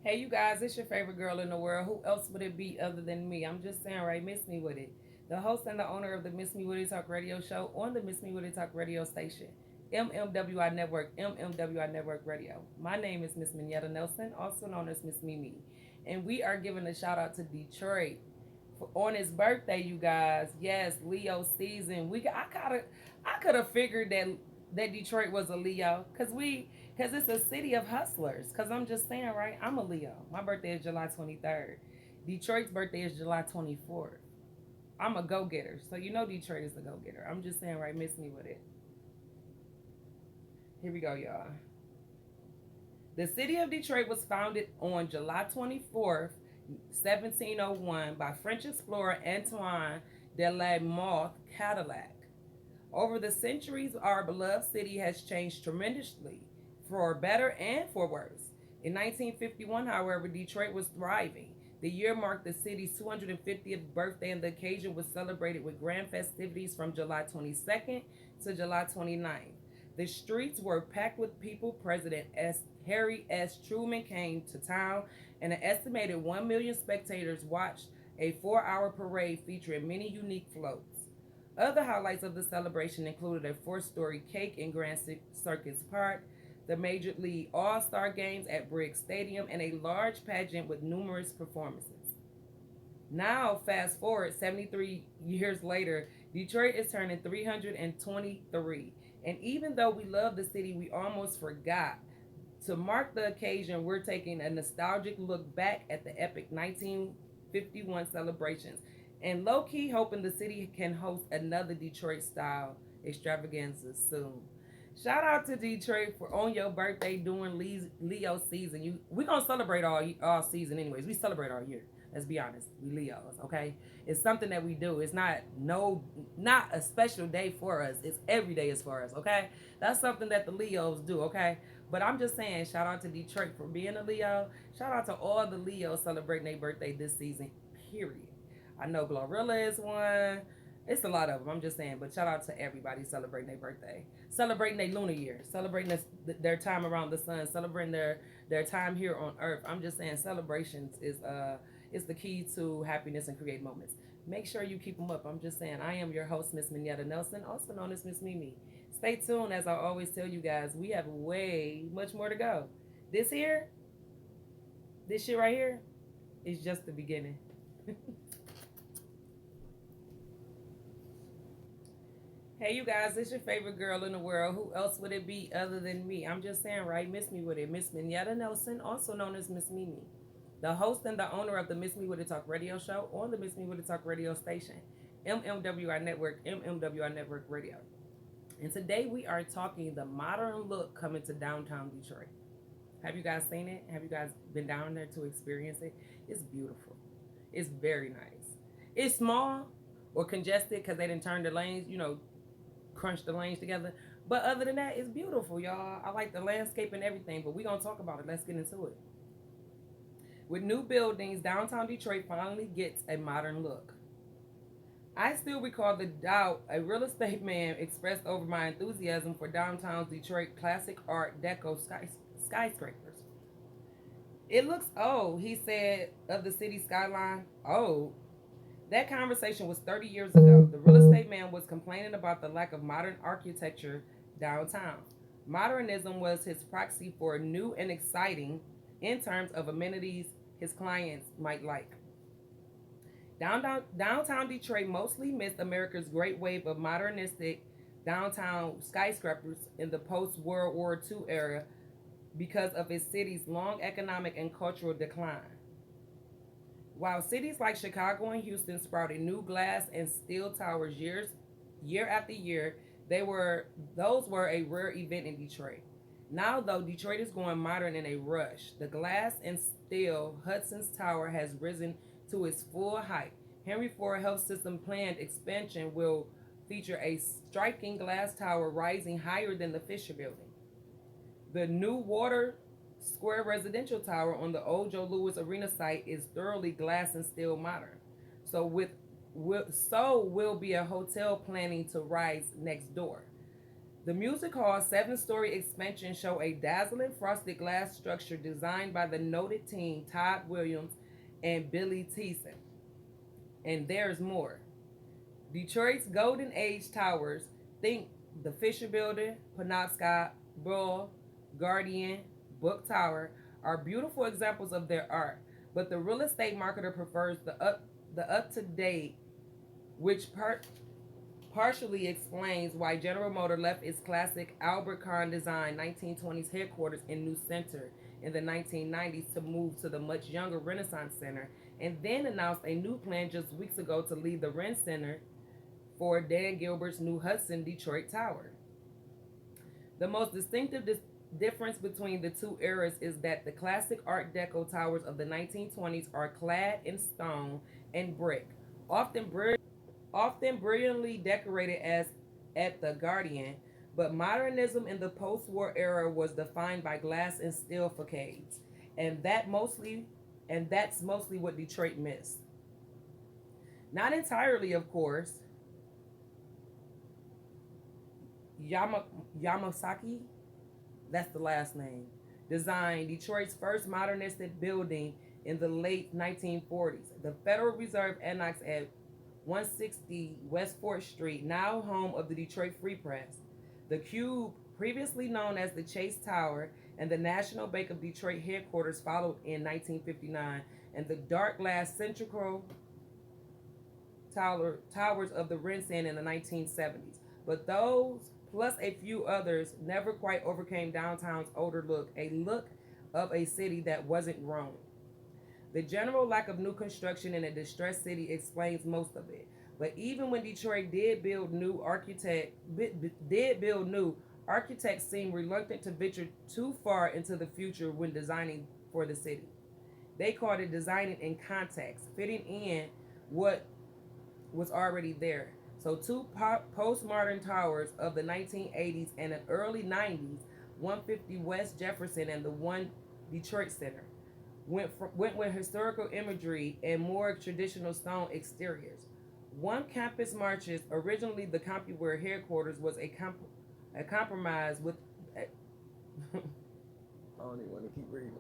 Hey, you guys, it's your favorite girl in the world. Who else would it be other than me? I'm just saying, right? Miss Me With It. The host and the owner of the Miss Me With It Talk radio show on the Miss Me With It Talk radio station, MMWI Network, MMWI Network Radio. My name is Miss Minetta Nelson, also known as Miss Mimi. And we are giving a shout out to Detroit on his birthday, you guys. Yes, Leo season. I could have figured that Detroit was a Leo because it's a city of hustlers. Because I'm just saying, right? I'm a Leo. My birthday is July 23rd. Detroit's birthday is July 24th. I'm a go getter. So you know Detroit is a go getter. I'm just saying, right? Miss me with it. Here we go, y'all. The city of Detroit was founded on July 24th, 1701, by French explorer Antoine de la Mothe Cadillac. Over the centuries, our beloved city has changed tremendously, for better and for worse. In 1951, however, Detroit was thriving. The year marked the city's 250th birthday, and the occasion was celebrated with grand festivities from July 22nd to July 29th. The streets were packed with people. Harry S. Truman came to town, and an estimated 1 million spectators watched a 4-hour parade featuring many unique floats. Other highlights of the celebration included a four-story cake in Grand Circus Park, the Major League All-Star Games at Briggs Stadium, and a large pageant with numerous performances. Now, fast forward 73 years later, Detroit is turning 323. And even though we love the city, we almost forgot. To mark the occasion, we're taking a nostalgic look back at the epic 1951 celebrations and low key hoping the city can host another Detroit style extravaganza soon. Shout out to Detroit for on your birthday during Leo season. We gonna celebrate all season anyways. We celebrate all year. Let's be honest, we Leos, okay? It's something that we do. It's not a special day for us. It's every day is for us, okay? That's something that the Leos do, okay? But I'm just saying, shout out to Detroit for being a Leo. Shout out to all the Leos celebrating their birthday this season. Period. I know Glorilla is one. It's a lot of them. I'm just saying, but shout out to everybody celebrating their birthday, celebrating their lunar year, celebrating their time around the sun, celebrating their time here on Earth. I'm just saying, celebrations is the key to happiness and create moments. Make sure you keep them up. I'm just saying, I am your host, Miss Minetta Nelson, also known as Miss Mimi. Stay tuned, as I always tell you guys. We have way much more to go. This here, this shit right here, is just the beginning. Hey, you guys, it's your favorite girl in the world. Who else would it be other than me? I'm just saying, right? Miss Me With It. Miss Minetta Nelson, also known as Miss Mimi, the host and the owner of the Miss Me With It Talk radio show on the Miss Me With It Talk radio station, MMWI Network, MMWI Network Radio. And today we are talking the modern look coming to downtown Detroit. Have you guys seen it? Have you guys been down there to experience it? It's beautiful. It's very nice. It's small or congested because they didn't turn the lanes, crunch the lanes together. But other than that, it's beautiful, y'all. I like the landscape and everything, but we're going to talk about it. Let's get into it. With new buildings, downtown Detroit finally gets a modern look. I still recall the doubt a real estate man expressed over my enthusiasm for downtown Detroit classic art deco skyscrapers. It looks old, he said of the city skyline. Old. That conversation was 30 years ago. The real estate man was complaining about the lack of modern architecture downtown. Modernism was his proxy for new and exciting in terms of amenities his clients might like. Downtown Detroit mostly missed America's great wave of modernistic downtown skyscrapers in the post World War II era because of its city's long economic and cultural decline. While cities like Chicago and Houston sprouted new glass and steel towers year after year, those were a rare event in Detroit. Now, though, Detroit is going modern in a rush. The glass and steel Hudson's Tower has risen to its full height. Henry Ford Health System planned expansion will feature a striking glass tower rising higher than the Fisher Building. The new Water Square residential tower on the old Joe Louis Arena site is thoroughly glass and steel modern. So will be a hotel planning to rise next door. The music hall's seven-story expansion show a dazzling frosted glass structure designed by the noted team Todd Williams and Billy Thiessen. And there's more. Detroit's Golden Age towers, think the Fisher Building, Penobscot, Bull, Guardian, Book Tower, are beautiful examples of their art. But the real estate marketer prefers the up to date, which partially explains why General Motors left its classic Albert Kahn design 1920s headquarters in New Center in the 1990s to move to the much younger Renaissance Center, and then announced a new plan just weeks ago to leave the Ren Center for Dan Gilbert's new Hudson Detroit Tower. The most distinctive difference between the two eras is that the classic Art Deco towers of the 1920s are clad in stone and brick, often often brilliantly decorated as at the Guardian, but modernism in the post-war era was defined by glass and steel facades, and that's mostly what Detroit missed. Not entirely, of course. Yama, Yamasaki, that's the last name, designed Detroit's first modernistic building in the late 1940s, the Federal Reserve Annex at 160 West 4th Street, now home of the Detroit Free Press. The Cube, previously known as the Chase Tower, and the National Bank of Detroit headquarters followed in 1959, and the dark glass central towers of the Ren in the 1970s. But those, plus a few others, never quite overcame downtown's older look, a look of a city that wasn't grown. The general lack of new construction in a distressed city explains most of it. But even when Detroit did build new, architects seemed reluctant to venture too far into the future when designing for the city. They called it designing in context, fitting in what was already there. So two postmodern towers of the 1980s and the early 90s, 150 West Jefferson and the One Detroit Center, went with historical imagery and more traditional stone exteriors. One campus marches, originally the CompuWare headquarters, was a compromise with. I don't even want to keep reading it.